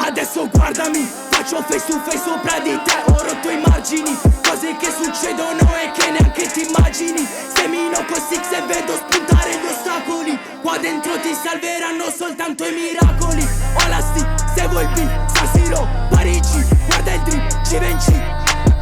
Adesso guardami, faccio face to face sopra di te. Ho rotto i margini, cose che succedono e che neanche ti immagini. Semino con Six e vedo spuntare gli ostacoli. Qua dentro ti salveranno soltanto i miracoli. Ho la sti, se vuoi il San Siro, Parigi, guarda il drip, Givenchy.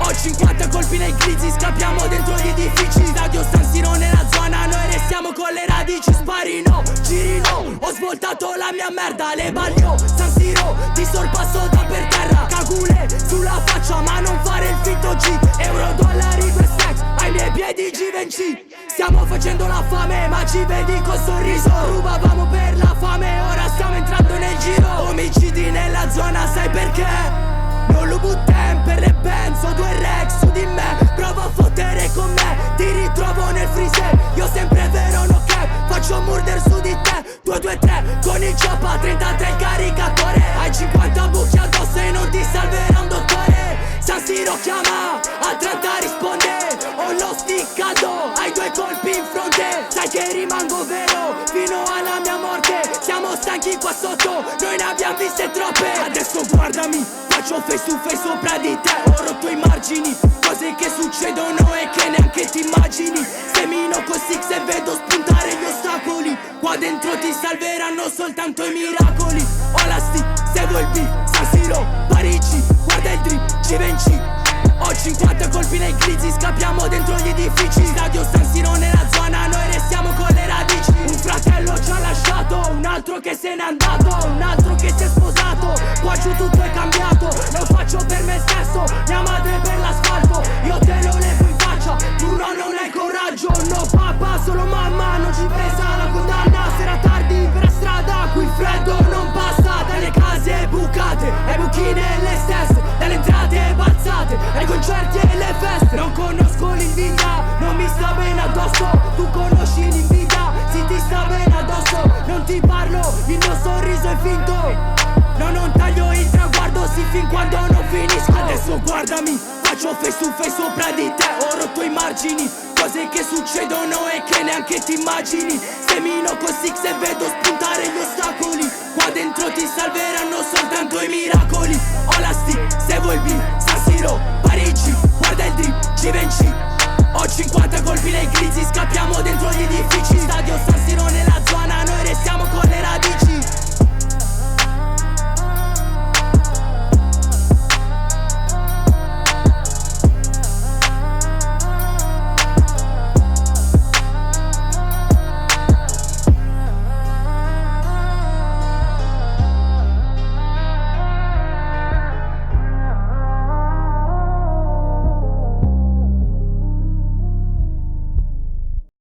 Ho 50 colpi nei glizzi, scappiamo dentro gli edifici. Stadio San Siro nella zona, noi restiamo con le radici. Spari no, giri no, ho svoltato la mia merda. Le baglio, San Siro, ti sorpasso da per terra. Cagule sulla faccia ma non fare il finto G. Euro, dollari, per stacks, ai miei piedi Givenchy. Stiamo facendo la fame ma ci vedi col sorriso. Rubavamo per la fame, ora stiamo entrando nel giro. Omicidi nella zona, sai perché? Non lo buttem per le penso, due Rex su di me. Prova a fottere con me, ti ritrovo nel freezer. Io sempre vero no cap, faccio murder su di te. 2, 2, 3, con il choppa 33 il caricatore. Hai 50 buchi addosso e non ti salverà un dottore. San Siro chiama, a 30 risponde. Ho lo sticcato, hai 2 colpi in fronte. Sai che rimango vero, fino alla mia morte. Siamo stanchi qua sotto, noi ne abbiamo viste troppe. Adesso guardami, faccio face to face sopra di te. Ho rotto i margini, cose che succedono e che neanche ti immagini. Semino con Six e vedo spuntare gli ostacoli. Qua dentro ti salveranno soltanto i miracoli. Ho la sti, se vuoi il San Siro, Parigi, guarda il drip, Givenchy. Ho 50 colpi nei glizzi, scappiamo dentro gli edifici. Stadio San Siro nella zona, noi restiamo con le radici. Un fratello ci ha lasciato, un altro che se n'è andato, un altro che si è sposato. Qua giù tutto è cambiato, lo faccio per me stesso, mia madre per l'asfalto. Io te lo levo in faccia, tu no non hai coraggio. No papà, solo mamma, non ci pesa la condanna. Sera tardi per la strada, qui il freddo non passa. Dalle case bucate, ai buchi nelle stesse, dalle entrate balzate, ai concerti e le feste. Non conosco l'invidia, non mi sta bene addosso. Tu conosci l'invidia, sì ti sta bene addosso. Non ti parlo, il mio sorriso è finto. No, non taglio il traguardo, sì fin quando non finisco. Adesso guardami, faccio face to face sopra di te. Ho rotto i margini, cose che succedono e che neanche ti immagini. Semino con Six e vedo spuntare gli ostacoli. Qua dentro ti salveranno soltanto i miracoli. Ho la sti, se vuoi